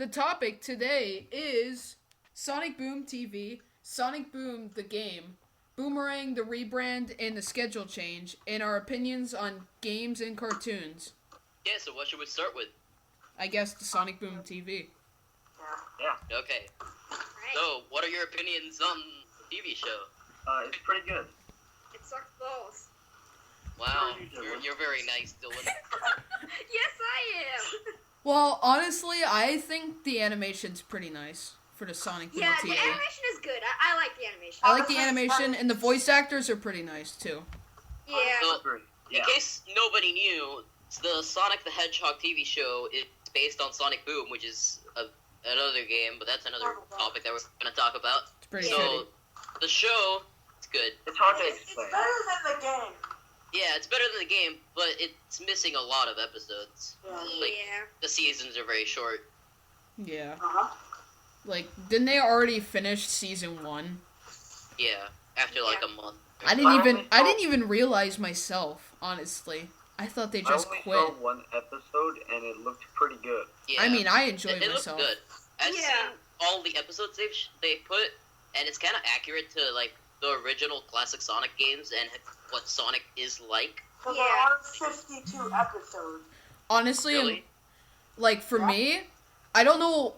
The topic today is Sonic Boom TV, Sonic Boom the game, Boomerang the rebrand and the schedule change, and our opinions on games and cartoons. Yeah, so what should we start with? I guess the Sonic Boom TV. Yeah. Okay. Right. So, what are your opinions on the TV show? It's pretty good. It sucks balls. Wow, Sure you do. you're very nice, Dylan. Yes, I am. Well, honestly, I think the animation's pretty nice for the Sonic Boom Yeah, TV. the animation is good. I like the animation. I like the animation, and the voice actors are pretty nice, too. Yeah. So, Agree. in Yeah. case nobody knew, the Sonic the Hedgehog TV show is based on Sonic Boom, which is another game, but that's another topic that we're going to talk about. It's pretty So, shitty. the show, it's good. It's hard to It's explain. better than the game. Yeah, it's better than the game, but it's missing a lot of episodes. Yeah. Like, Yeah. the seasons are very short. Yeah. Uh-huh. Like, didn't they already finish season 1? Yeah, after like a month. I didn't even realize myself, honestly. I thought they just I only quit. saw one episode and it looked pretty good. Yeah. I mean, I enjoyed it looks myself. good. I've Yeah. seen all the episodes they put, and it's kind of accurate to like the original classic Sonic games and what Sonic is like. So Yeah. there are 52 episodes. Honestly, Really? like for Yeah. me, I don't know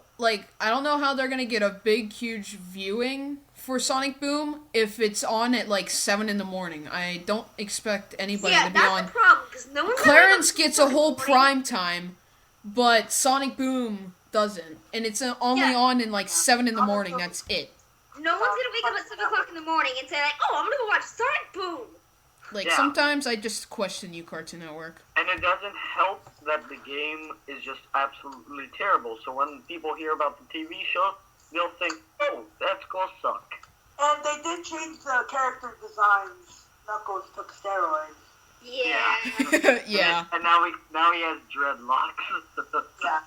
how they're gonna get a big, huge viewing for Sonic Boom if it's on at like 7 in the morning. I don't expect anybody Yeah, to be that's on. the problem, because no one's Clarence gets a whole prime time, but Sonic Boom doesn't, and it's only Yeah. on in like 7 in the morning. That's it. No one's gonna wake up at 7 o'clock in the morning and say, like, oh, I'm gonna go watch Sonic Boom. Like Yeah. sometimes I just question you, Cartoon Network. And it doesn't help that the game is just absolutely terrible. So when people hear about the TV show, they'll think, oh, that's gonna suck. And they did change the character designs. Knuckles took steroids. Yeah. Yeah. And now he has dreadlocks. Yeah.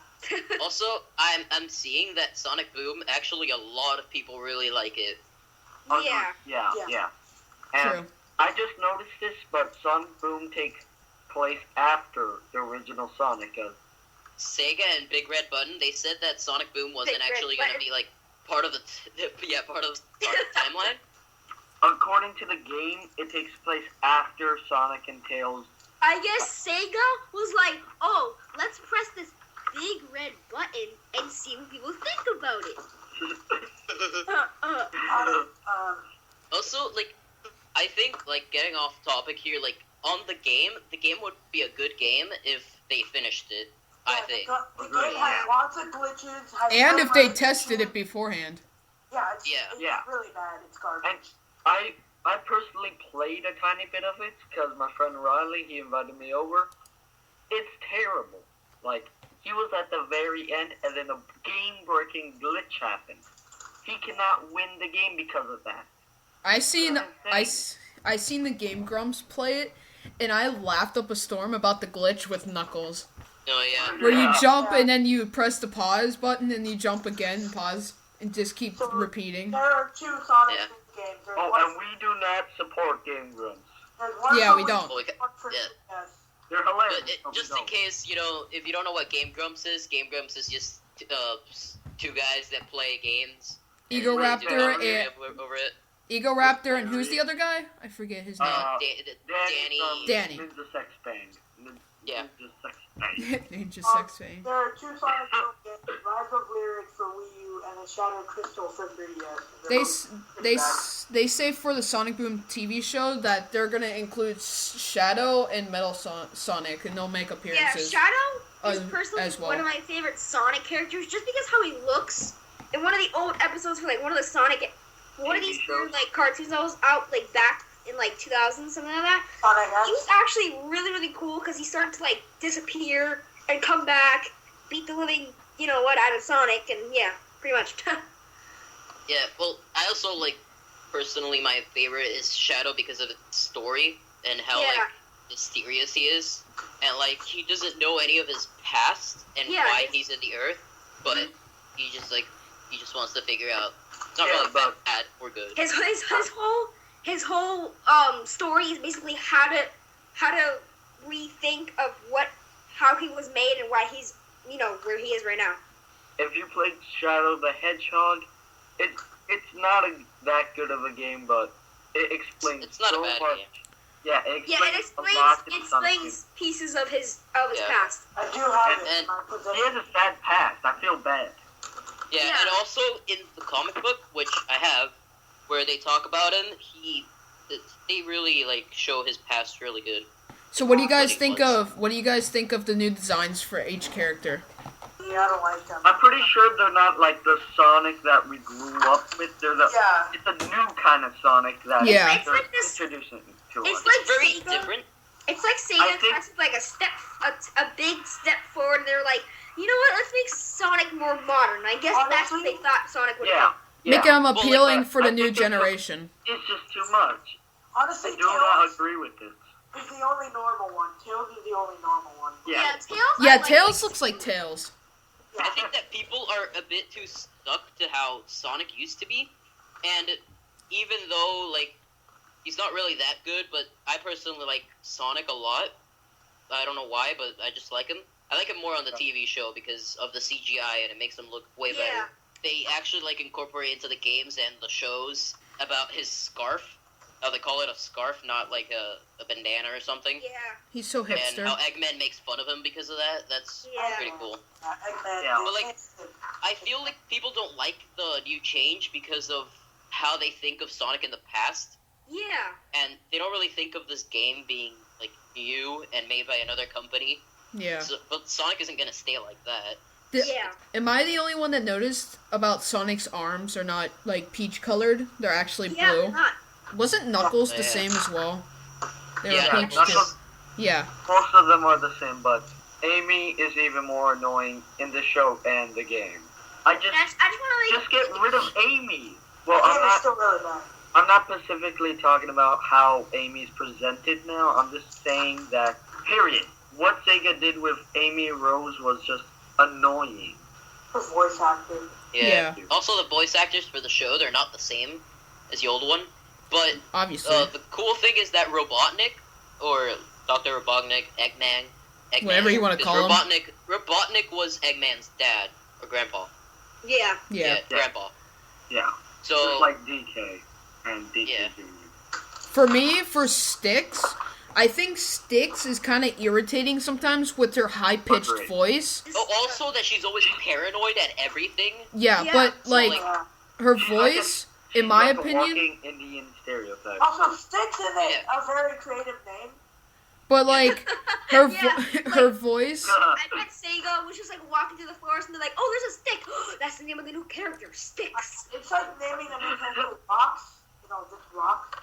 Also, I'm seeing that Sonic Boom, actually a lot of people really like it. Yeah. Yeah. Yeah. Yeah. And True. I just noticed this, but Sonic Boom takes place after the original Sonic. Sega and Big Red Button, they said that Sonic Boom wasn't Big Red actually going to Button. be like part of the part of the timeline. According to the game, it takes place after Sonic and Tails. I guess Sega was like, oh, let's press this big red button and see what people think about it. Also, like, I think, like, getting off topic here, like, on the game would be a good game if they finished it, I think. The game has lots of glitches. Has And if they numbers, tested it beforehand. Yeah, it's Yeah. really bad. It's garbage. And I personally played a tiny bit of it because my friend Riley, he invited me over. It's terrible. Like, he was at the very end and then a game-breaking glitch happened. He cannot win the game because of that. I seen the Game Grumps play it, and I laughed up a storm about the glitch with Knuckles, Oh, yeah. where you Yeah. jump and then you press the pause button and you jump again and pause and just keep So, repeating. There are 2 Sonic Yeah. games. There's Oh, one, and we do not support Game Grumps. there's one Yeah, for we Wii, don't. Oh, okay. one for Yeah. NES. They're hilarious. But but we just in don't. case, you know, if you don't know what Game Grumps is just two guys that play games. and Ego do Raptor commentary and over it. Ego Raptor and who's the other guy? I forget his name. Danny. Danny. Ninja Sex Bang. Yeah. Ninja Sex Bang. Ninja Sex Fang. There are 2 Sonic games, Rise of Lyric for Wii U and a Shattered Crystal for 3DS. They say for the Sonic Boom TV show that they're gonna include Shadow and Metal Sonic, and they'll make Yeah, appearances. Shadow is personally as well. one of my favorite Sonic characters, just because how he looks. In one of the old episodes for like one of these TV shows. like cartoons that was out like back in like 2000 something like that. Sonic He was actually really really cool because he started to like disappear and come back, beat the living out of Sonic, and yeah, pretty much. Yeah, well, I also, like, personally, my favorite is Shadow because of its story and how, Yeah. like, mysterious he is. And, like, he doesn't know any of his past and Yeah, why it's- he's in the Earth, but he just wants to figure out. It's not Yeah, really but- bad or good. His whole story is basically how to rethink of how he was made and why he's where he is right now. if you played Shadow the Hedgehog, it's not that good of a game, but it explains It's not so a bad much. game. Yeah, it Yeah, explains a lot it to Sonic. explains pieces of his Yeah. past. I do have it And- in my He possession. has a sad past. I feel bad. Yeah, Yeah. and also in the comic book, which I have, where they talk about him, they really like show his past really good. So what do you guys What he think was. of? What do you guys think of the new designs for each character? Yeah, I don't like them. I'm pretty sure they're not like the Sonic that we grew up with. They're the Yeah. It's a new kind of Sonic that Yeah. It's like this- introducing to it's us. like It's very Sega. different. It's like I Sega think- has like a big step forward, and they're like, you know what? Let's make Sonic more modern. I guess that's what they thought Sonic would Yeah. be. Make Yeah. him appealing like, for the I new think it's just- generation. It's just too much. Honestly, I do not Tails agree with this. is the only normal one. Tails is the only normal one. Yeah. Tails. Yeah, I like Tails looks like Tails. I think that people are a bit too stuck to how Sonic used to be, and even though like he's not really that good, but I personally like Sonic a lot. I don't know why, but I just like him. I like him more on the TV show because of the CGI, and it makes him look way Yeah. better. They actually like incorporate into the games and the shows about his scarf. How they call it a scarf, not like a bandana or something. Yeah. He's so And hipster. how Eggman makes fun of him because of that. That's Yeah. pretty cool. Eggman. Yeah. But, like, I feel like people don't like the new change because of how they think of Sonic in the past, Yeah. and they don't really think of this game being like new and made by another company. Yeah. So, but Sonic isn't gonna stay like that. Yeah. Am I the only one that noticed about Sonic's arms are not like peach colored? They're actually Yeah. blue. Not. Wasn't Knuckles the Yeah. same as well? They Yeah, were peach Knuckles- too. Yeah. Most of them are the same, but Amy is even more annoying in the show and the game. I just want to Just get rid of Amy. Well, The game is still really bad. I'm not specifically talking about how Amy's presented now. I'm just saying that, period. What Sega did with Amy Rose was just annoying. Her voice actor. Yeah. Yeah. Also, the voice actors for the show, they're not the same as the old one. But Obviously. the cool thing is that Robotnik, or Dr. Robotnik, Eggman, Whatever you wanna 'cause call him. Robotnik was Eggman's dad, or grandpa. Yeah. yeah. Grandpa. Yeah. So, Just like DK and DK Yeah. Jr. For me, for Styx, I think Styx is kind of irritating sometimes with her high-pitched Agreed. voice. oh, also that she's always paranoid at everything. Yeah, Yeah, but so, like Yeah. her She's like voice, She's in my like a opinion, walking Indian stereotype. Also, Styx is Yeah. a very creative name. but like her Yeah, her voice. I bet Sega was just like walking through the forest and they're like, oh, there's a stick. That's the name of the new character, Styx. It's like naming a new character Rocks. You know, just Rock.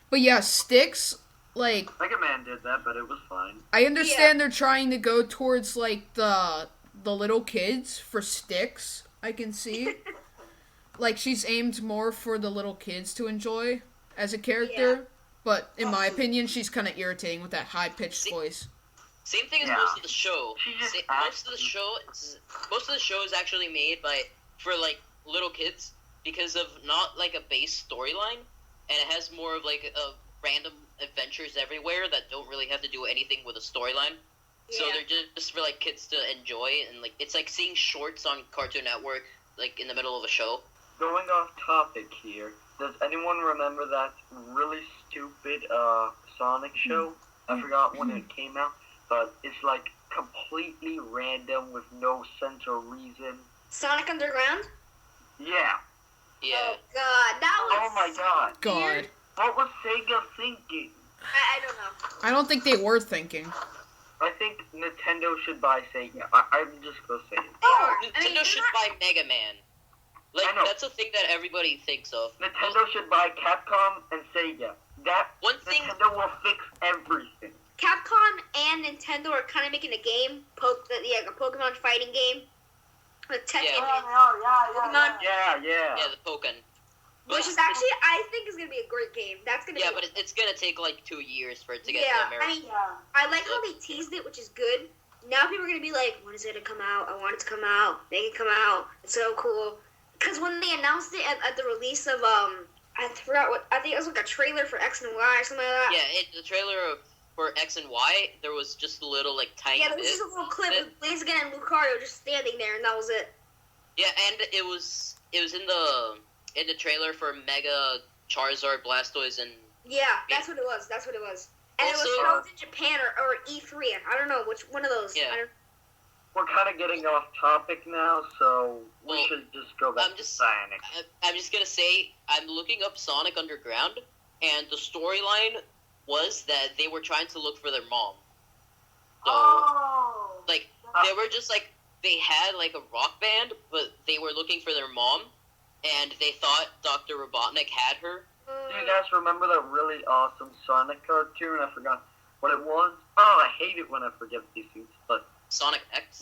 But yeah, Styx, like Mega Man did that, but it was fine. I understand they're trying to go towards like the little kids for Styx. I can see. Like she's aimed more for the little kids to enjoy as a character, but in my opinion, she's kind of irritating with that high-pitched voice. Same thing as Yeah. most of the show. She just Most of the show is actually made for like little kids because of not like a base storyline, and it has more of like a random adventures everywhere that don't really have to do anything with a storyline. So Yeah. they're just for like kids to enjoy, and like it's like seeing shorts on Cartoon Network like in the middle of a show. Going off topic here, does anyone remember that really stupid Sonic show? I forgot when it came out, but it's like completely random with no sense or reason. Sonic Underground? Yeah. Yeah. Oh, God. That was Oh my god. God, What was Sega thinking? I don't know. I don't think they were thinking. I think Nintendo should buy Sega. I'm just gonna say it. They are. I mean, Nintendo they're should not- buy Mega Man. Like I know. that's a thing that everybody thinks of. Nintendo should buy Capcom and Sega. That One thing- Nintendo will fix everything. Capcom and Nintendo are kind of making a game, a Pokemon fighting game. With Tekken, Yeah. Yeah, they are. Yeah. Pokemon. Yeah. Yeah, the Pokken. Which is actually, I think, is gonna be a great game. That's gonna Yeah, be. but it's gonna take like 2 years for it to get yeah, to I America. mean, Yeah. I like how they teased it, which is good. Now people are gonna be like, when is it to come out? I want it to come out. Make it come out. It's so cool. Because when they announced it at the release of I forgot what, I think it was like a trailer for X and Y or something like that. Yeah, the trailer of for X and Y, there was just a little like tiny Yeah, there was bit. just a little clip with Blaziken and Lucario just standing there, and that was it. Yeah, and it was in the trailer for Mega Charizard, Blastoise, and Yeah, that's what it was. That's what it was. And it Also- was held in Japan or E3. I don't know which one of those. Yeah. I don't, We're kind of getting off topic now, so we Well, should just go back I'm to just- Sonic. I'm just gonna say I'm looking up Sonic Underground, and the storyline was that they were trying to look for their mom. So Oh. like they were just like they had like a rock band, but they were looking for their mom, and they thought Dr. Robotnik had her. Do you guys remember that really awesome Sonic cartoon? I forgot what it was. Oh, I hate it when I forget these things. But Sonic X.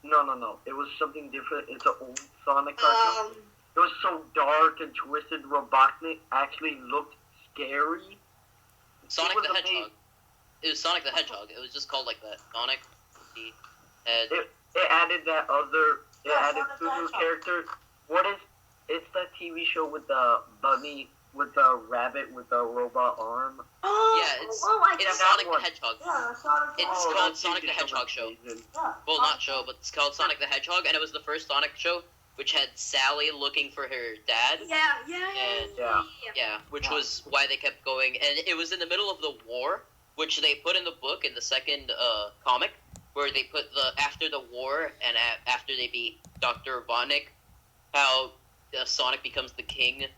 no. It was something different. It's an old Sonic cartoon. It was so dark and twisted. Robotnik actually looked scary. Sonic was the amazing. Hedgehog. It was Sonic the Hedgehog. It was just called like that. Sonic the Hedgehog. It added that other. It Yeah, added Sonic two the new Hedgehog. characters. What is? It's that TV show with the bunny, with the rabbit, with the robot arm. Oh, Yeah, it's- I It's guess that Sonic one. the Hedgehog. Yeah, Sonic. It's Oh, called that Sonic TV the show was Hedgehog show. amazing. Yeah. Well, not show, but it's called Sonic the Hedgehog, and it was the first Sonic show, which had Sally looking for her dad. Yeah. Yeah, which Yeah. was why they kept going, and it was in the middle of the war, which they put in the book in the second comic, where they put the after the war and after they beat Dr. Robotnik, how Sonic becomes the king, and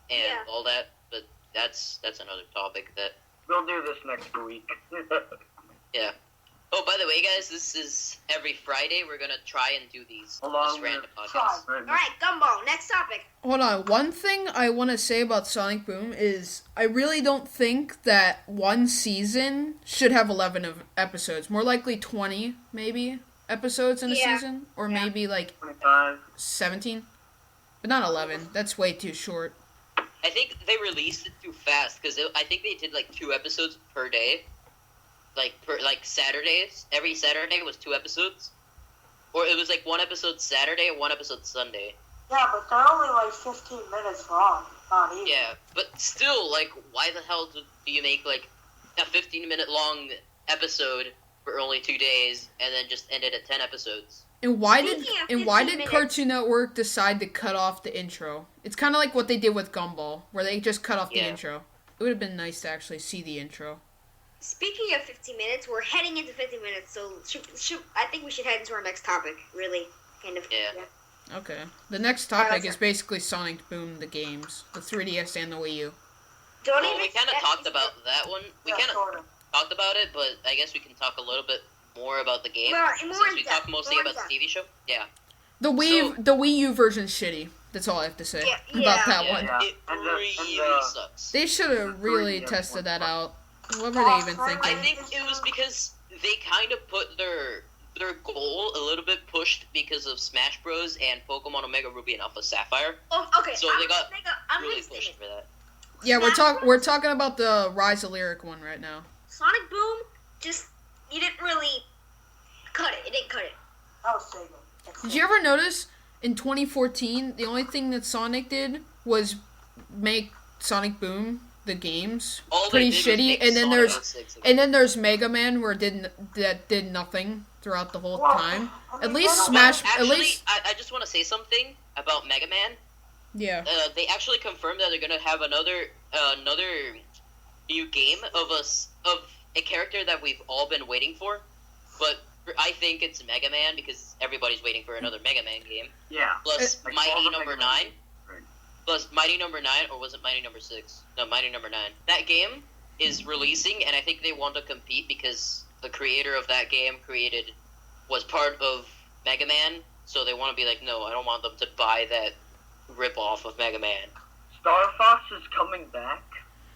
Yeah. all that. But that's another topic. That We'll do this next week. yeah. Oh, by the way, guys, this is every Friday. We're gonna try and do these Along just random with- podcasts. Right. All right, Gumball. Next topic. Hold on. One thing I want to say about Sonic Boom is I really don't think that one season should have 11 episodes. More likely 20, maybe, episodes in a Yeah. season. Or Yeah. maybe like 25. 17. But not 11. That's way too short. I think they released it too fast because I think they did like 2 episodes per day, like Saturdays. Every Saturday was 2 episodes, or it was like 1 episode Saturday and 1 episode Sunday. Yeah, but they're only like 15 minutes long. Not even. Yeah, but still, like, why the hell do you make like a 15-minute long episode for only 2 days and then just end it at 10 episodes? And why Speaking of did 15 minutes- Cartoon Network decide to cut off the intro? It's kind of like what they did with Gumball, where they just cut off the Yeah. intro. It would have been nice to actually see the intro. Speaking of 15 minutes, we're heading into 15 minutes, so I think we should head into our next topic. Really, kind of. Yeah. Okay. The next topic is basically Sonic Boom, the games, the 3DS and the Wii U. Don't Well, even. we kind of talked about that one. We Yeah, kind of sort of. talked about it, but I guess we can talk a little bit more about the game More since in we depth, talked mostly more in about the depth. TV show. Yeah. The Wii U version's shitty. That's all I have to say Yeah, about yeah. that Yeah, one. Yeah. it And really sucks. They should have really 3DS tested one. that out. What were they even I thinking? think it was because they kind of put their goal a little bit pushed because of Smash Bros. And Pokemon Omega Ruby and Alpha Sapphire. Oh, okay. So they got I'm really listing pushed it. for that. Yeah, Smash we're talking about the Rise of Lyric one right now. Sonic Boom, just you didn't really cut it. It didn't cut it. That was Sega. Did you ever notice in 2014 the only thing that Sonic did was make Sonic Boom the games All they pretty did was shitty, make and then Sonic there's 06 again. and then there's Mega Man where that did nothing throughout the whole Well, time. I mean, At least they're Smash, Actually, at least I just want to say something about Mega Man. yeah. They actually confirmed that they're gonna have another new game of a character that we've all been waiting for, but I think it's Mega Man because everybody's waiting for another Mega Man game. Yeah. Plus Like all Mighty the Number Mega Man 9. games. Right. Plus Mighty Number 9, or was it Mighty Number 6? No, Mighty Number 9. That game is releasing, and I think they want to compete because the creator of that game was part of Mega Man, so they want to be like, no, I don't want them to buy that rip-off of Mega Man. Star Fox is coming back.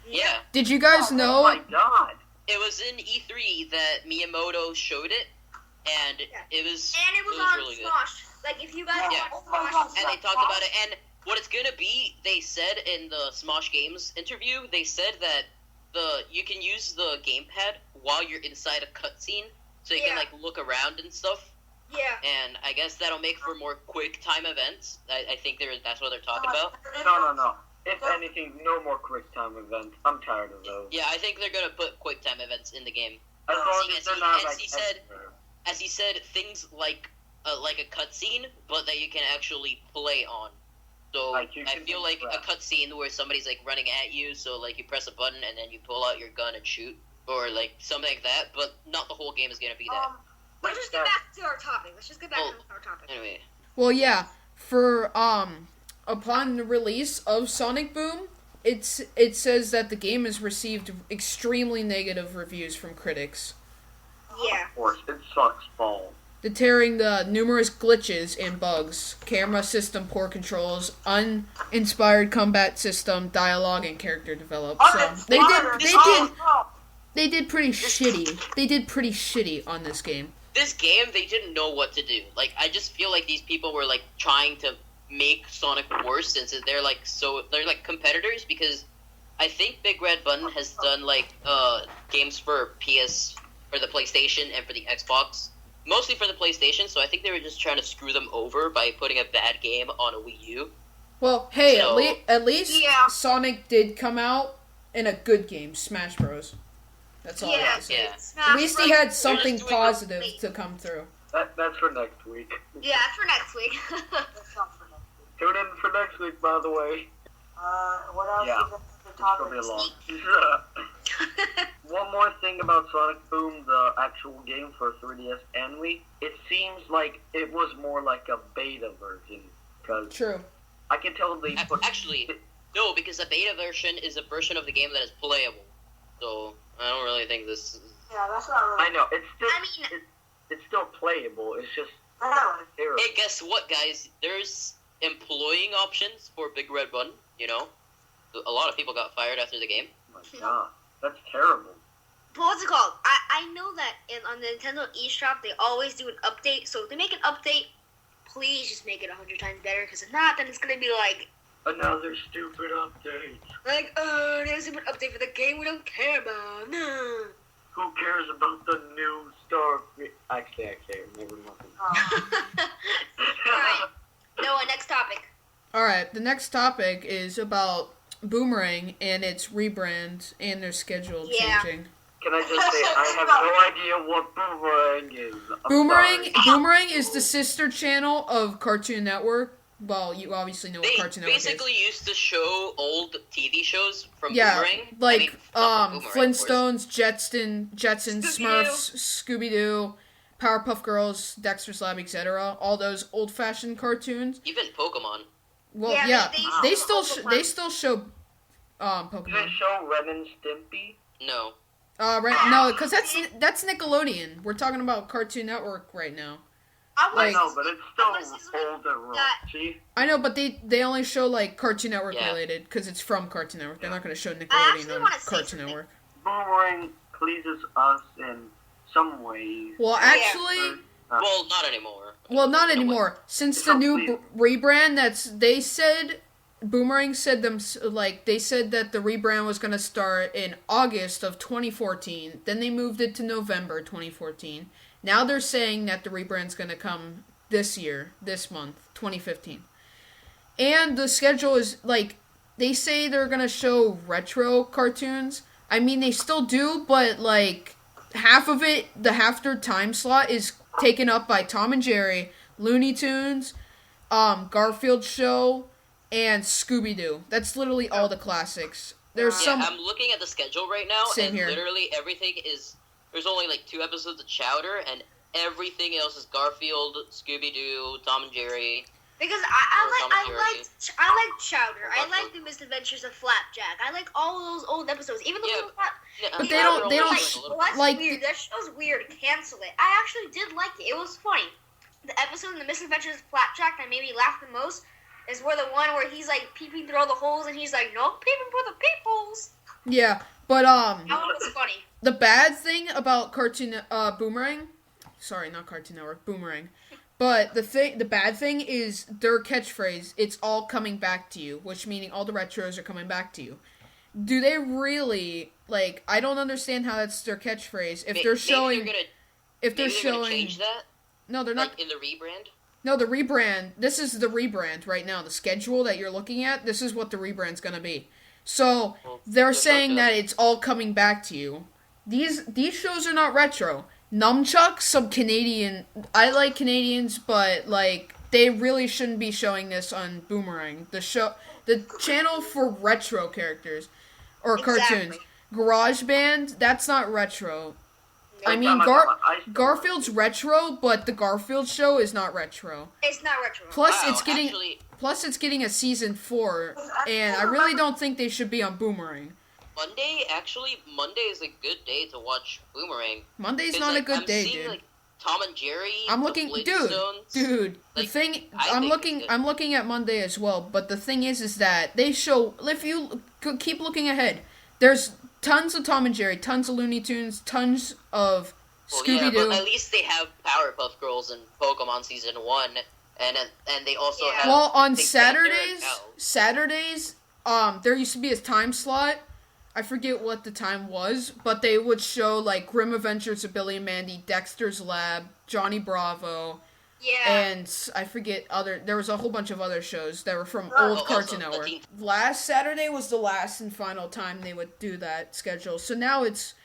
Yeah. Did you guys Oh know? my god. It was in E3 that Miyamoto showed it, and Yeah. it was And it was on really good. Smosh. Like if you guys Yeah. watch Oh my Smosh, God. And they talked about it, and what it's gonna be, they said in the Smosh Games interview, they said that you can use the gamepad while you're inside a cutscene, so you can Yeah. like look around and stuff. yeah. And I guess that'll make for more quick time events. I think that's what they're talking about. No. If anything, no more QuickTime events. I'm tired of those. Yeah, I think they're gonna put QuickTime events in the game. As long as they're not As he said, things like a cutscene, but that you can actually play on. So Like, I feel like a cutscene where somebody's like running at you, so like you press a button and then you pull out your gun and shoot, or like something like that. But not the whole game is gonna be that. Let's just get back to our topic. Anyway, Well, yeah, for upon the release of Sonic Boom, it says that the game has received extremely negative reviews from critics, Yeah. Of course, it sucks balls. detailing the numerous glitches and bugs, camera system poor controls, uninspired combat system, dialogue, and character development. So they did pretty shitty. They did pretty shitty on this game. this game, they didn't know what to do. Like, I just feel like these people were like trying to make Sonic worse, since they're like competitors, because I think Big Red Button has done like games for the PlayStation and for the Xbox, mostly for the PlayStation. So I think they were just trying to screw them over by putting a bad game on a Wii U. Well, hey, So- at least Yeah. Sonic did come out in a good game, Smash Bros. That's all I have to say. Yeah. At least he had They're something just doing positive to come through. That's for next week. Yeah, that's for next week. That's not for next week. Tune in for next week, by the way. What else Yeah. is the It's gonna be topic? long. One more thing about Sonic Boom, the actual game for 3DS and Wii. It seems like it was more like a beta version, because True. I can tell they put. Actually, no, because the beta version is a version of the game that is playable. So I don't really think this is... Yeah, that's not really. I know it's still. I mean, It's still playable. It's just Really? terrible. Hey, guess what, guys? There's employing options for Big Red Button, you know? A lot of people got fired after the game. Oh my god, that's terrible. but what's it called? I know that on the Nintendo eShop they always do an update. So if they make an update, please just make it 100 times better. Because if not, then it's gonna be Another stupid update. oh, there's an update for the game we don't care about. No. Who cares about the new Star? Actually, I care. Never mind. Alright. Noah, next topic. Alright, the next topic is about Boomerang and its rebrand and their schedule Yeah. changing. Can I just say I have no idea what Boomerang is? I'm sorry. Boomerang is the sister channel of Cartoon Network. Well, you obviously know what They Cartoon Network is. basically used to show old TV shows from Yeah, Boomerang. like not from Boomerang, of course. Flintstones, Jetsons, Smurfs, Scooby-Doo, Powerpuff Girls, Dexter's Lab, etc. All those old-fashioned cartoons. Even Pokemon. Well, Yeah, yeah, they they still still show they still show Do they Pokemon. show Ren and Stimpy? No. Right, no, because that's Nickelodeon. We're talking about Cartoon Network right now. I Like- want I know, but it's still wanna see something older, that- raunchy. I know, but they only show like Cartoon Network Yeah. related because it's from Cartoon Network. They're not going to show actually Nickelodeon on wanna see Cartoon something. Network. Boomerang pleases us in some ways. Well, actually, Well, not anymore. well, not anymore. Since the new rebrand, Boomerang said they said that the rebrand was going to start in August of 2014. Then they moved it to November 2014. Now they're saying that the rebrand's going to come this month, 2015. And the schedule is they say they're going to show retro cartoons. I mean, they still do, but half of it, their time slot is taken up by Tom and Jerry, Looney Tunes, Garfield Show, and Scooby-Doo. That's literally all the classics. There's Yeah, some... I'm looking at the schedule right now, Same and here. literally everything is... There's only 2 episodes of Chowder, and everything else is Garfield, Scooby-Doo, Tom and Jerry. because Tom and I like Chowder. I like the Misadventures of Flapjack. I like all of those old episodes, even though Yeah. they're not. But Yeah, they don't Well, that's like weird. That show's weird. Cancel it. I actually did like it. It was funny. The episode in the Misadventures of Flapjack that made me laugh the most is the one where he's peeping through all the holes and he's like, "No peeping for the peepholes." Yeah, but That one was funny. the bad thing about Boomerang, sorry, not Cartoon Network, Boomerang. But the bad thing is their catchphrase, "It's all coming back to you," which meaning all the retros are coming back to you. Do they really I don't understand how that's their catchphrase if they're showing Maybe if they're they're gonna showing change that, No, they're not in the rebrand. No, the rebrand. This is the rebrand right now. The schedule that you're looking at, this is what the rebrand's going to be. So, they're saying that it's all coming back to you. These shows are not retro. Nunchuck, some Canadian... I like Canadians, but, like, they really shouldn't be showing this on Boomerang. The channel for retro characters. Or cartoons. GarageBand, that's not retro. I mean, Garfield's retro, but the Garfield show is not retro. It's not retro. Plus, it's getting a season 4, and I really don't think they should be on Boomerang. Monday is a good day to watch Boomerang. Monday's not a good day, dude. Like, Tom and Jerry. I'm looking, dude. I'm looking at Monday as well. But the thing is that they show. If you keep looking ahead, there's tons of Tom and Jerry, tons of Looney Tunes, tons of Scooby Doo. But at least they have Powerpuff Girls and Pokemon Season 1, and they also have. Well, on Saturdays, there used to be a time slot. I forget what the time was, but they would show like Grim Adventures of Billy and Mandy, Dexter's Lab, Johnny Bravo, and I forget there was a whole bunch of other shows that were from old Cartoon Network. Last Saturday was the last and final time they would do that schedule. So now it's,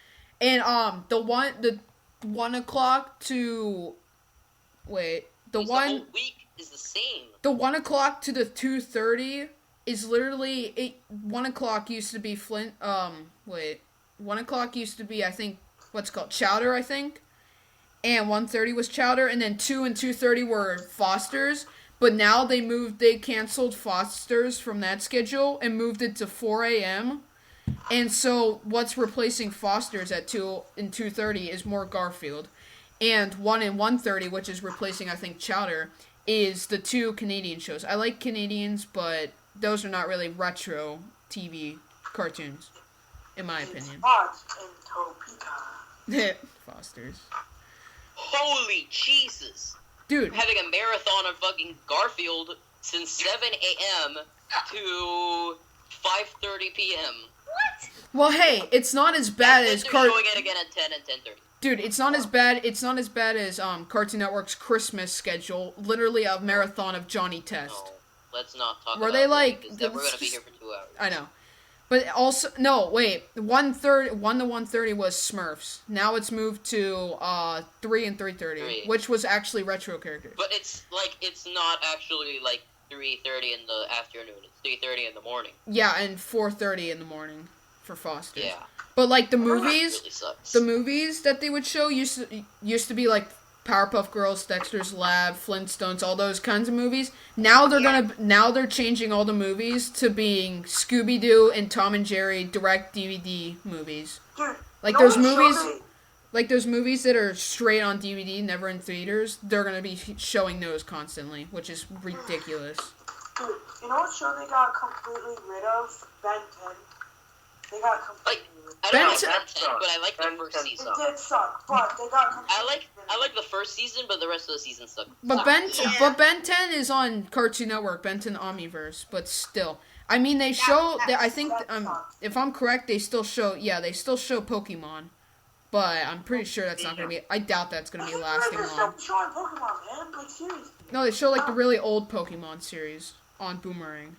and the 1 o'clock to, the whole week is the same. The 1 o'clock to the 2:30 is literally 1 o'clock used to be 1 o'clock used to be, I think, what's called Chowder, I think. And 1:30 was Chowder, and then 2 and 2:30 were Foster's. But now they canceled Foster's from that schedule and moved it to 4 a.m. And so what's replacing Foster's at 2 and 2:30 is more Garfield. And 1 and 1:30, which is replacing, I think, Chowder, is the 2 Canadian shows. I like Canadians, but those are not really retro TV cartoons, in my opinion. Foster's. Holy Jesus. Dude. I'm having a marathon of fucking Garfield since 7 a.m. to 5:30 p.m. What? Well, hey, it's not as bad as showing it again at 10 and 10:30. Dude, it's not as bad as Cartoon Network's Christmas schedule, literally a marathon of Johnny Test. No, let's not talk Where about they that. We're gonna be here for 2 hours. I know. But also, no, wait. 1 to 1:30 was Smurfs. Now it's moved to 3 and 3:30, which was actually retro characters. But it's not actually like 3:30 in the afternoon. It's 3:30 in the morning. Yeah, and 4:30 in the morning for Foster's. Yeah. But like the movies, really sucks. The movies that they would show used to be like Powerpuff Girls, Dexter's Lab, Flintstones, all those kinds of movies. Now they're changing all the movies to being Scooby Doo and Tom and Jerry direct DVD movies. Dude, like those movies that are straight on DVD, never in theaters. They're gonna be showing those constantly, which is ridiculous. Dude, you know what show they got completely rid of? Ben 10. They got completely rid of. I don't like Ben 10, but I like the first season. It did suck, but they got completely I like the first season, but the rest of the season sucked. But Ben 10 is on Cartoon Network, Ben 10 Omniverse, but still. I mean, they show, I think, if I'm correct, they still show Pokemon. But I'm pretty sure that's not going to be, I doubt that's going to be lasting long. Showing Pokemon, man. Like, seriously. No, they show, like, the really old Pokemon series on Boomerang.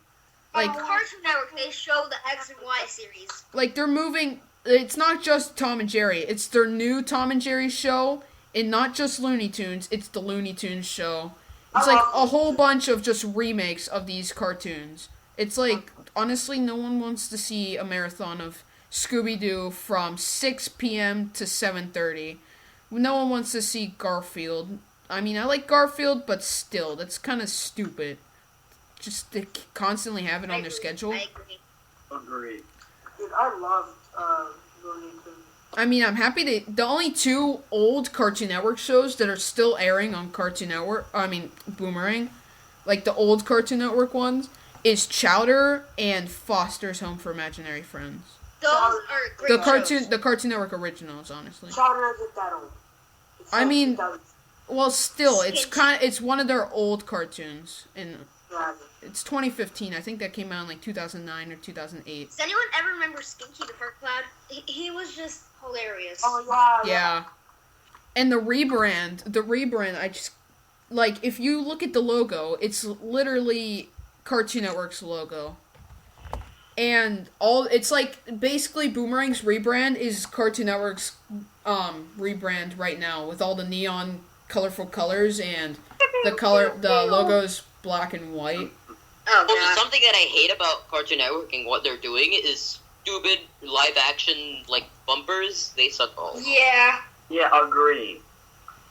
Like, on Cartoon Network, they show the X and Y series. Like, they're moving, it's not just Tom and Jerry, it's their new Tom and Jerry show, and not just Looney Tunes, it's the Looney Tunes show. It's like a whole bunch of just remakes of these cartoons. It's like, honestly, no one wants to see a marathon of Scooby-Doo from 6 p.m. to 7:30. No one wants to see Garfield. I mean, I like Garfield, but still, that's kind of stupid. Just to constantly have it on their schedule. I agree. Dude, I love Looney Tunes. I mean, I'm happy the only 2 old Cartoon Network shows that are still airing on Cartoon Network, Boomerang, like the old Cartoon Network ones, is Chowder and Foster's Home for Imaginary Friends. Those are great shows. The Cartoon Network originals, honestly. Chowder isn't that old. I mean, well, still, it's one of their old cartoons, and it's 2015. I think that came out in like 2009 or 2008. Does anyone ever remember Stinky the Fur Cloud? He was just hilarious. Oh, yeah. Yeah. And the rebrand, like, if you look at the logo, it's literally Cartoon Network's logo. And it's like, basically, Boomerang's rebrand is Cartoon Network's rebrand right now, with all the neon, colorful colors, and the logo's black and white. Oh, Also, God. something that I hate about Cartoon Network and what they're doing is stupid live-action, like, bumpers. They suck balls. Yeah. Yeah, agree.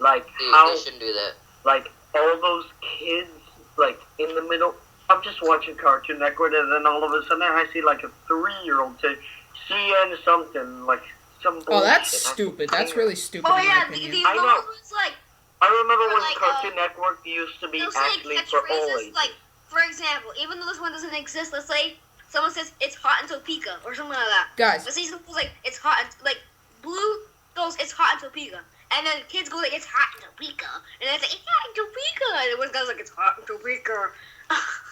Like, They shouldn't do that. like, all those kids, like, in the middle. I'm just watching Cartoon Network, and then all of a sudden I see, like, a 3-year-old say, CN something, like, some bullshit. Oh, that's stupid. That's really stupid, Oh, in yeah, my the opinion. I know. ones, like, I remember Or when like, Cartoon Network used to be those, like, actually for all catchphrases, ages. like, for example, even though this one doesn't exist, let's say someone says, it's hot in Topeka, or something like that. Guys, Let's say someone goes, like, it's hot, like, Blue goes, it's hot in Topeka. And then kids go, like, it's hot in Topeka. And then it's like, it's hot in Topeka. And then one guy's like, it's hot in Topeka.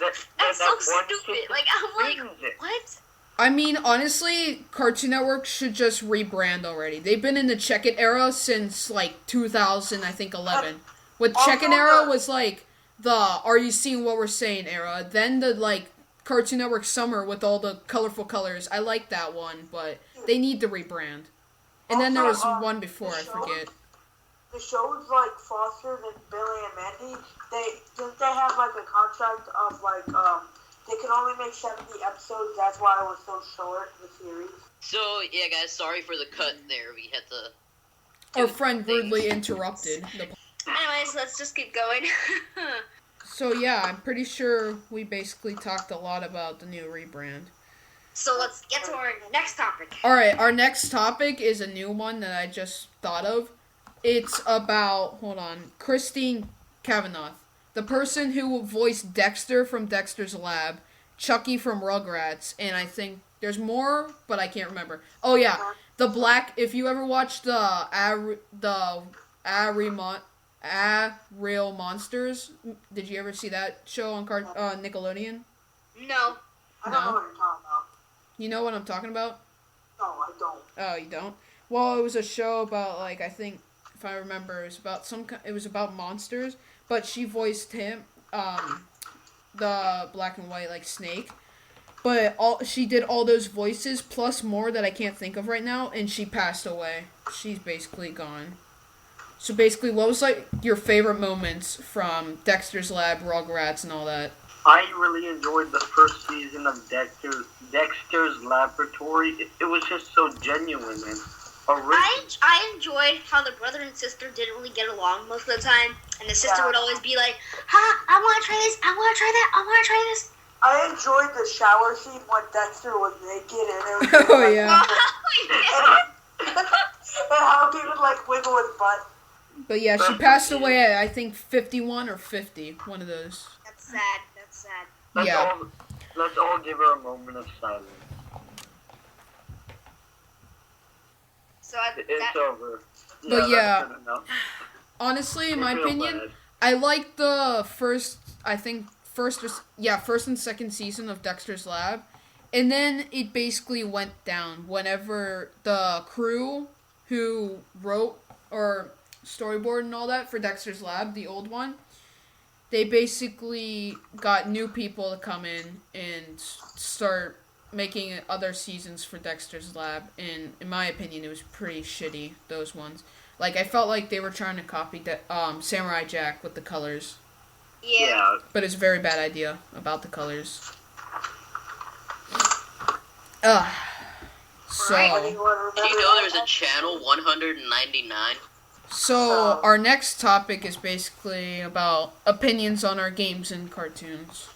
That's so one stupid. kid Like, I'm like, sings it. what? I mean, honestly, Cartoon Network should just rebrand already. They've been in the Check It era since, like, 2000, I think, 11. With Check It era was, like, the Are You Seeing What We're Saying era. Then the, like, Cartoon Network Summer with all the colorful colors. I like that one, but they need to rebrand. And then there was one before, I forget. The shows like Foster and Billy and Mandy, they have like a contract of like they can only make 70 episodes. That's why it was so short, the series. So, yeah, guys, sorry for the cut there. We had to... Our friend rudely interrupted. Anyways, let's just keep going. So yeah, I'm pretty sure we basically talked a lot about the new rebrand. So let's get to our next topic. Alright, our next topic is a new one that I just thought of. It's about, Christine Cavanaugh. The person who voiced Dexter from Dexter's Lab, Chucky from Rugrats, and I think there's more, but I can't remember. Oh yeah, the black, if you ever watched the Real Monsters, did you ever see that show on Nickelodeon? No. I don't No. know what you're talking about. You know what I'm talking about? No, I don't. Oh, you don't? Well, it was a show about, like, I think, if I remember, it was about monsters, but she voiced him, the black and white, like, snake. But she did all those voices, plus more that I can't think of right now, and she passed away. She's basically gone. So basically, what was, like, your favorite moments from Dexter's Lab, Rugrats, and all that? I really enjoyed the first season of Dexter's Laboratory. It was just so genuine and original. I enjoyed how the brother and sister didn't really get along most of the time, and the sister would always be like, I want to try this, I want to try that, I want to try this. I enjoyed the shower scene when Dexter was naked and it was Oh, yeah. and how he would like wiggle his butt. But yeah, she passed away at, I think, 51 or 50, one of those. That's sad, that's sad. Let's all give her a moment of silence. So It's over. But yeah. that's good enough. Honestly, in my I feel opinion, bad. I like the first and second season of Dexter's Lab. And then it basically went down whenever the crew who wrote or storyboard and all that for Dexter's Lab, the old one, they basically got new people to come in and start making other seasons for Dexter's Lab. And in my opinion, it was pretty shitty, those ones. Like, I felt like they were trying to copy Samurai Jack with the colors. Yeah. But it's a very bad idea about the colors. So, Did you know there's a channel 199? so our next topic is basically about opinions on our games and cartoons.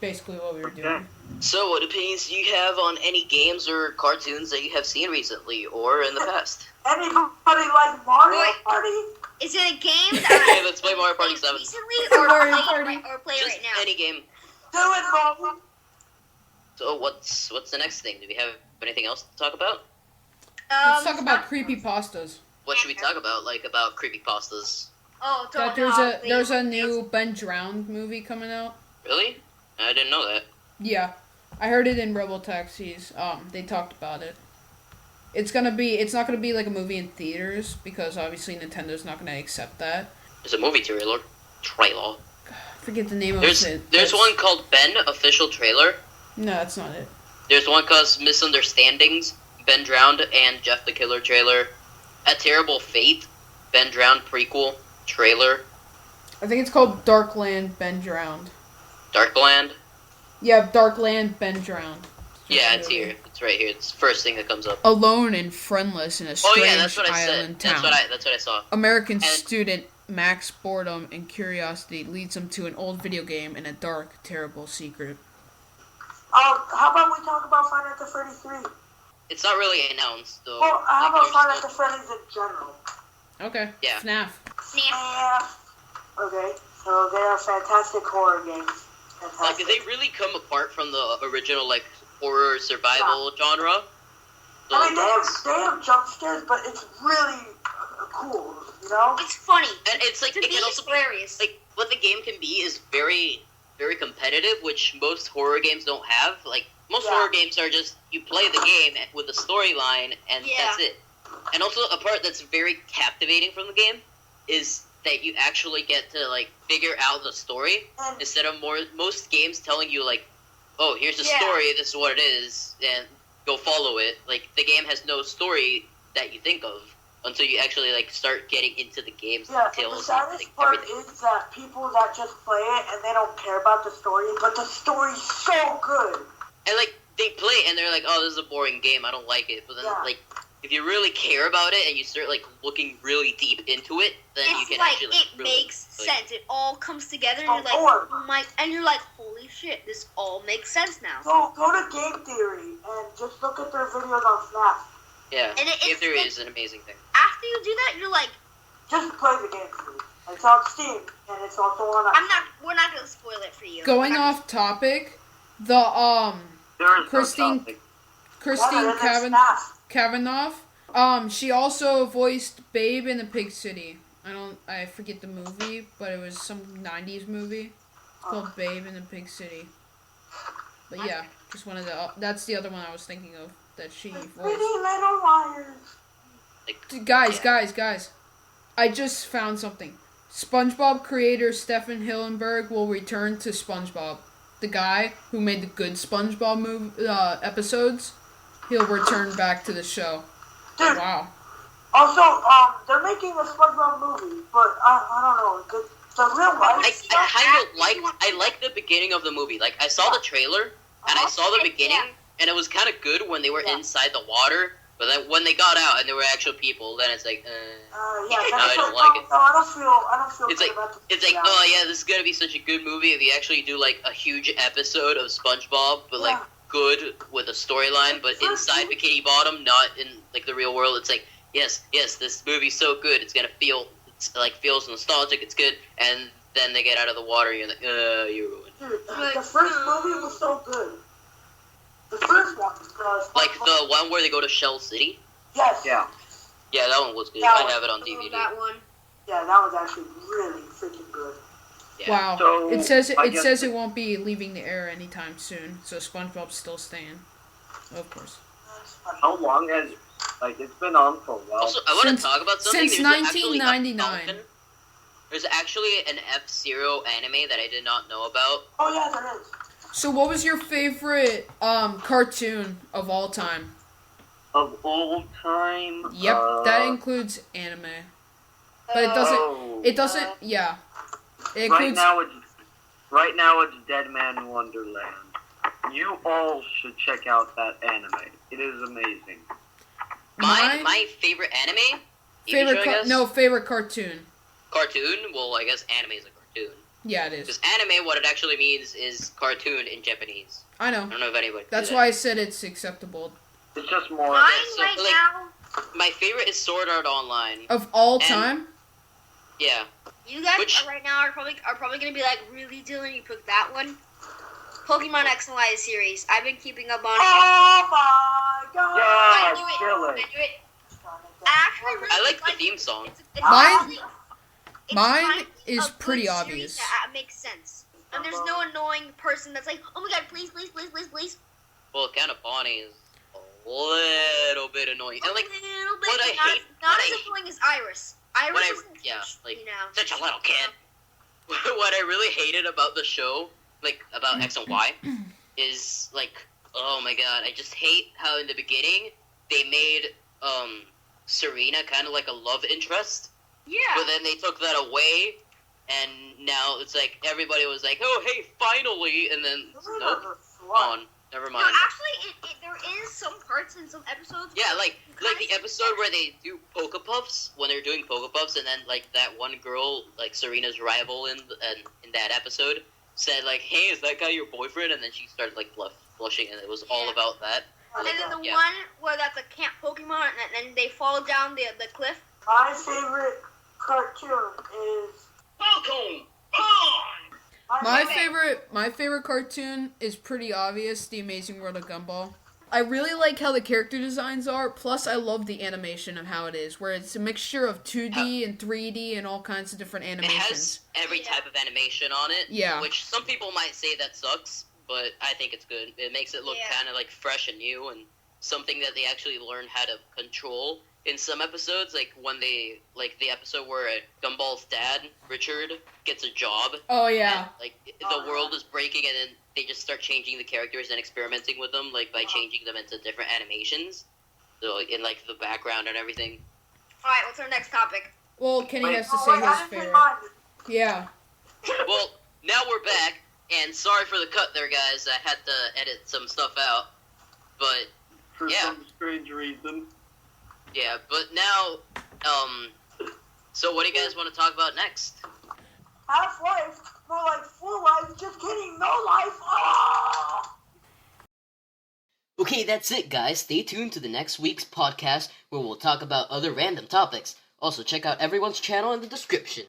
Basically what we were doing. So, what opinions do you have on any games or cartoons that you have seen recently or in the past? Anybody like Mario Wait. Party? Is it a game Okay, that let's play Mario Party played 7. recently or Mario play Party. right Just now? any game. Do it, Mom. So, what's the next thing? Do we have anything else to talk about? Let's talk about creepypastas. What should we talk about? Like, about creepypastas? Oh, That there's a new Ben Drowned movie coming out. Really? I didn't know that. Yeah. I heard it in Robotaxis. They talked about it. It's not gonna be like a movie in theaters because obviously Nintendo's not gonna accept that. It's a movie trailer. trailer. Forget the name of There's it. there's one called Ben official trailer. No, that's not it. There's one called Misunderstandings, Ben Drowned, and Jeff the Killer trailer. A Terrible Fate, Ben Drowned prequel trailer. I think it's called Darkland Ben Drowned. Darkland. Yeah, Darkland Ben Drowned. Yeah, it's here. It's right here. It's the first thing that comes up. Alone and friendless in a Oh strange yeah, that's what I said. island town. That's what I saw. American student Max boredom and curiosity leads him to an old video game and a dark, terrible secret. How about we talk about Final Fantasy 33? It's not really announced though. Well, how Like, about Final there's Fantasy in general? Okay. Yeah. FNAF. Yeah. Okay, so they are fantastic horror games. Like, Fantastic. they really come apart from the original like horror survival genre. So, I mean, they have jump scares, but it's really cool, you know? It's funny. and it's like To it be can also be hilarious. like what the game can be is very very competitive, which most horror games don't have. Like most Yeah. horror games are just you play the game with a storyline and Yeah. that's it. And also a part that's very captivating from the game is that you actually get to like figure out the story And instead of most games telling you like, oh, here's the Yeah. story, this is what it is, and go follow it. Like the game has no story that you think of until you actually like start getting into the game's yeah, and the details and saddest like, part everything. is that people that just play it and they don't care about the story, but the story's so good. And like they play it and they're like, oh, this is a boring game, I don't like it. But then Yeah. like if you really care about it and you start like looking really deep into it, then you It's can like actually it really, makes like, sense. It all comes together, and Oh, you're like, Lord. oh my, and you're like, holy shit, this all makes sense now. Go to Game Theory and just look at their videos on FNAF. Yeah, And Game it's Theory like- is an amazing thing. After you do that, you're like, Just play the Game Theory. It's on Steam, and it's also on we're not gonna spoil it for you. Going We're not off topic, the There is Christine- no topic. Christine Kavanaugh. She also voiced Babe in the Pig City. I forget the movie, but it was some 90s movie called Babe in the Pig City. But yeah, just one of that's the other one I was thinking of that she Pretty voiced. Little Liars. Guys, I just found something. SpongeBob creator Stefan Hillenburg will return to SpongeBob. The guy who made the good SpongeBob episodes, he'll return back to the show. Dude, Wow. also, they're making a SpongeBob movie, but I don't know. The real life I stuff. kind of like the beginning of the movie. Like I saw the trailer and I saw the beginning, and it was kind of good when they were inside the water. But then when they got out and there were actual people, then it's like, Yeah, I don't like it. No, I don't feel It's good like- about it's like, oh yeah, this is gonna be such a good movie if you actually do like a huge episode of SpongeBob, but like good with a storyline, but inside Bikini Bottom, not in like the real world. It's like, yes, this movie's so good, it's gonna feel, it's like feels nostalgic, it's good, and then they get out of the water, and you're like, you ruined. Dude, the first movie was so good. The first one. Like the one where they go to Shell City. Yes. Yeah. Yeah, that one was good. That I one- have it on Oh, DVD. that one. Yeah, that was actually really freaking good. Yeah. Wow. So, It says I it guess- says it won't be leaving the air anytime soon. So SpongeBob's still staying. Of course. That's funny. How long has it's been on for a while? Also, I want to Since- talk about something. since There's actually a 1999. Falcon. There's actually an F-Zero anime that I did not know about. Oh yeah, there is. So what was your favorite cartoon of all time? Of all time. Yep, that includes anime. But it doesn't Oh. it doesn't yeah. It Right includes now it's Dead Man Wonderland. You all should check out that anime. It is amazing. My favorite anime. TV show, I guess? favorite cartoon. Cartoon. Well, I guess anime is a cartoon. Yeah, it is. Because anime, what it actually means is cartoon in Japanese. I know. I don't know if anybody. That's knew why I said it's acceptable. It's just more. Mine so, right like- now. My favorite is Sword Art Online. Of all And- time? Yeah. You guys Which- right now are probably gonna be like, really, Dylan? You picked that one? Pokemon X and Y series. I've been keeping up on it. Oh my god. I Yeah, knew it. Dylan. I knew it. I actually really I like the theme song. It's Mine- really- it's mine kind is of pretty good obvious. series That makes sense. And there's no annoying person that's like, oh my god, please, please, please, please, please. Well, kind of Bonnie is a little bit annoying. And like, a little bit. what I not hate- not what as I- annoying as Iris. Iris what I- is yeah, like, you know. such a little kid. what I really hated about the show, like, about X and Y, is, like, oh my god, I just hate how in the beginning they made, Serena kind of like a love interest, Yeah. but then they took that away, and now it's like, everybody was like, oh, hey, finally, and then, nope, gone. Never No, mind. actually, there is some parts in some episodes. Yeah, like the episode where they do Poke Puffs, when they're doing Poke Puffs, and then, like, that one girl, like, Serena's rival in that episode, said, like, hey, is that guy your boyfriend? And then she started, like, blushing, and it was all about that. And then the one where that's a camp Pokemon, and then they fall down the cliff. My favorite cartoon is Welcome on! My favorite cartoon is pretty obvious, The Amazing World of Gumball. I really like how the character designs are, plus I love the animation of how it is, where it's a mixture of 2D and 3D and all kinds of different It animations. has every type of animation on it, Yeah. which some people might say that sucks, but I think it's good. It makes it look kind of, like, fresh and new, and something that they actually learn how to control in some episodes, like when they, like, the episode where Gumball's dad, Richard, gets a job. Oh, yeah. And, like, the world is breaking, and then they just start changing the characters and experimenting with them, like, by changing them into different animations. So, in, like, the background and everything. Alright, what's our next topic? Well, Kenny has to say his I didn't favorite. mine. Yeah. Well, now we're back, and sorry for the cut there, guys. I had to edit some stuff out. But, For Yeah. some strange reason. yeah, but now, so what do you guys want to talk about next? Half-life, more like full life, just kidding, no life, ah! Okay, that's it, guys. Stay tuned to the next week's podcast where we'll talk about other random topics. Also, check out everyone's channel in the description.